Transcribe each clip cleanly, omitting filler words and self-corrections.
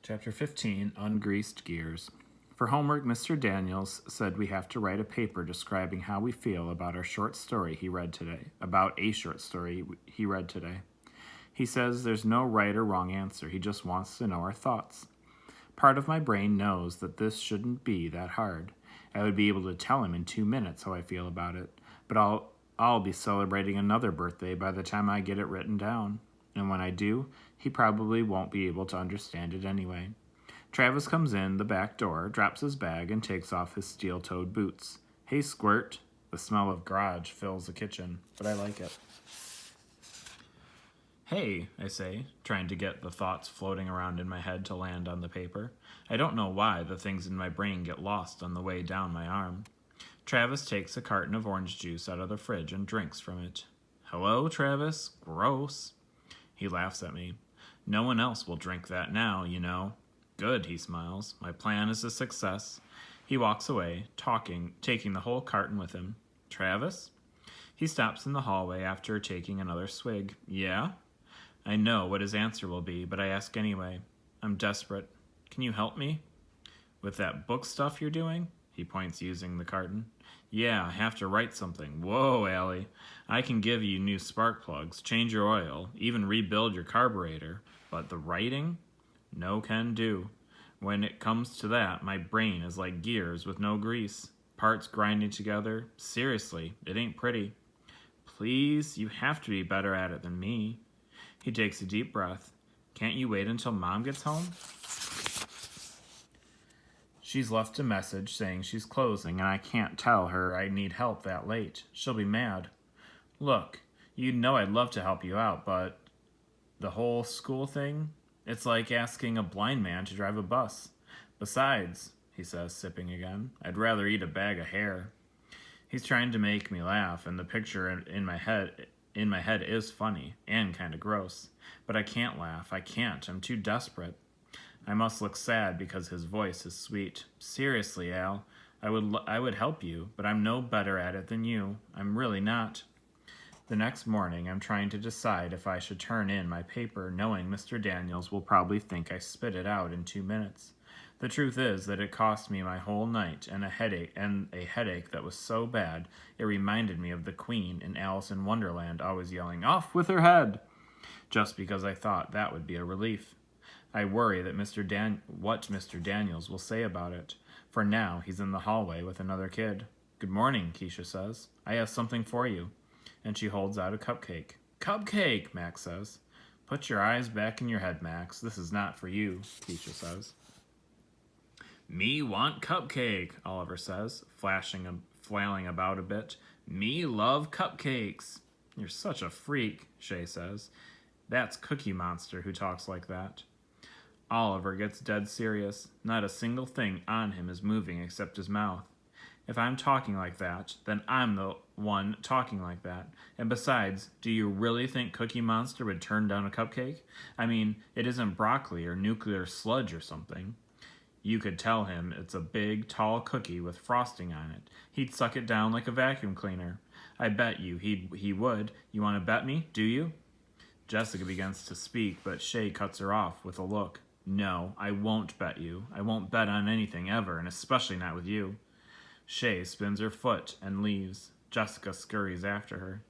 Chapter 15, Ungreased Gears. For homework, Mr. Daniels said we have to write a paper describing how we feel about a short story he read today. He says there's no right or wrong answer. He just wants to know our thoughts. Part of my brain knows that this shouldn't be that hard. I would be able to tell him in 2 minutes how I feel about it, but I'll be celebrating another birthday by the time I get it written down. And when I do, he probably won't be able to understand it anyway. Travis comes in the back door, drops his bag, and takes off his steel-toed boots. Hey, Squirt. The smell of garage fills the kitchen, but I like it. Hey, I say, trying to get the thoughts floating around in my head to land on the paper. I don't know why the things in my brain get lost on the way down my arm. Travis takes a carton of orange juice out of the fridge and drinks from it. Hello, Travis. Gross. He laughs at me. No one else will drink that now, you know. Good, he smiles. My plan is a success. He walks away, taking the whole carton with him. Travis? He stops in the hallway after taking another swig. Yeah? I know what his answer will be, but I ask anyway. I'm desperate. Can you help me? With that book stuff you're doing? He points using the carton. Yeah, I have to write something. Whoa, Allie. I can give you new spark plugs, change your oil, even rebuild your carburetor. But the writing? No can do. When it comes to that, my brain is like gears with no grease. Parts grinding together. Seriously, it ain't pretty. Please, you have to be better at it than me. He takes a deep breath. Can't you wait until Mom gets home? She's left a message saying she's closing, and I can't tell her I need help that late. She'll be mad. Look, you know I'd love to help you out, but the whole school thing, it's like asking a blind man to drive a bus. Besides, he says, sipping again, I'd rather eat a bag of hair. He's trying to make me laugh, and the picture in my head is funny and kind of gross. But I can't laugh. I can't. I'm too desperate. I must look sad because his voice is sweet. Seriously, Al, I would help you, but I'm no better at it than you. I'm really not. The next morning, I'm trying to decide if I should turn in my paper, knowing Mr. Daniels will probably think I spit it out in 2 minutes. The truth is that it cost me my whole night and a headache that was so bad it reminded me of the Queen in Alice in Wonderland always yelling, "Off with her head!" just because I thought that would be a relief. I worry that what Mr. Daniels will say about it. For now, he's in the hallway with another kid. Good morning, Keisha says. I have something for you. And she holds out a cupcake. Cupcake, Max says. Put your eyes back in your head, Max. This is not for you, Keisha says. Me want cupcake, Oliver says, flailing about a bit. Me love cupcakes. You're such a freak, Shay says. That's Cookie Monster who talks like that. Oliver gets dead serious. Not a single thing on him is moving except his mouth. If I'm talking like that, then I'm the one talking like that. And besides, do you really think Cookie Monster would turn down a cupcake? I mean, it isn't broccoli or nuclear sludge or something. You could tell him it's a big, tall cookie with frosting on it. He'd suck it down like a vacuum cleaner. I bet you he would. You want to bet me, do you? Jessica begins to speak, but Shay cuts her off with a look. No, I won't bet you. I won't bet on anything ever, and especially not with you. Shay spins her foot and leaves. Jessica scurries after her.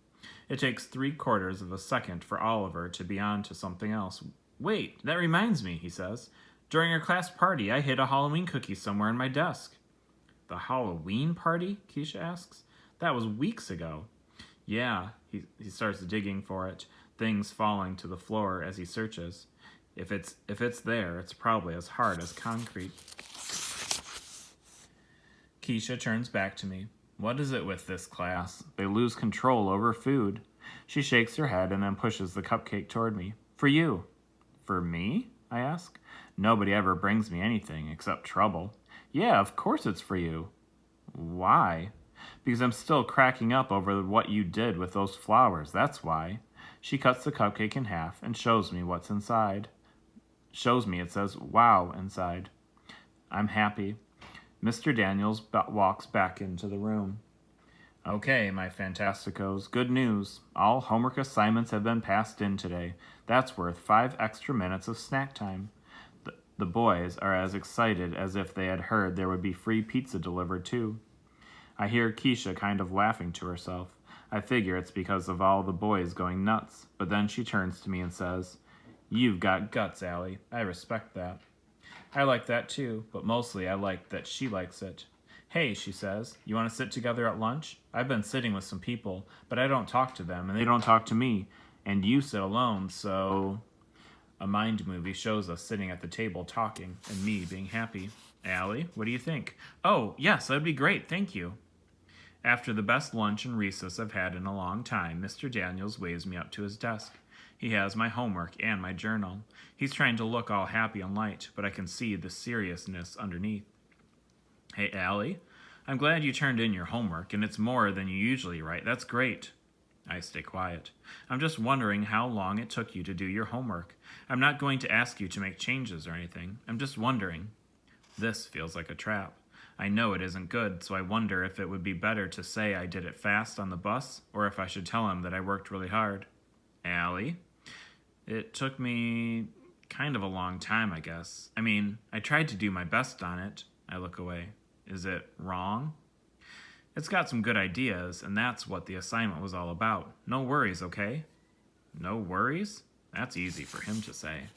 It takes 3/4 of a second for Oliver to be on to something else. Wait, that reminds me, he says. During our class party, I hid a Halloween cookie somewhere in my desk. The Halloween party? Keisha asks. That was weeks ago. Yeah, he starts digging for it, things falling to the floor as he searches. If it's there, it's probably as hard as concrete. Keisha turns back to me. What is it with this class? They lose control over food. She shakes her head and then pushes the cupcake toward me. For you. For me? I ask. Nobody ever brings me anything except trouble. Yeah, of course it's for you. Why? Because I'm still cracking up over what you did with those flowers, that's why. She cuts the cupcake in half and shows me what's inside. Shows me it says, wow, inside. I'm happy. Mr. Daniels walks back into the room. Okay, my Fantasticos, good news. All homework assignments have been passed in today. That's worth 5 extra minutes of snack time. The boys are as excited as if they had heard there would be free pizza delivered too. I hear Keisha kind of laughing to herself. I figure it's because of all the boys going nuts, but then she turns to me and says, "You've got guts, Allie. I respect that." I like that too, but mostly I like that she likes it. "Hey," she says, "you want to sit together at lunch? I've been sitting with some people, but I don't talk to them, and they don't talk to me, and you sit alone, so..." A mind movie shows us sitting at the table talking, and me being happy. "Allie, what do you think?" "Oh, yes, that'd be great, thank you." After the best lunch and recess I've had in a long time, Mr. Daniels waves me up to his desk. He has my homework and my journal. He's trying to look all happy and light, but I can see the seriousness underneath. "Hey, Allie, I'm glad you turned in your homework, and it's more than you usually write. That's great." I stay quiet. "I'm just wondering how long it took you to do your homework. I'm not going to ask you to make changes or anything. I'm just wondering." This feels like a trap. I know it isn't good, so I wonder if it would be better to say I did it fast on the bus, or if I should tell him that I worked really hard. "Allie, it took me kind of a long time, I guess. I mean, I tried to do my best on it." I look away. "Is it wrong?" "It's got some good ideas, and that's what the assignment was all about. No worries, okay?" "No worries?" That's easy for him to say.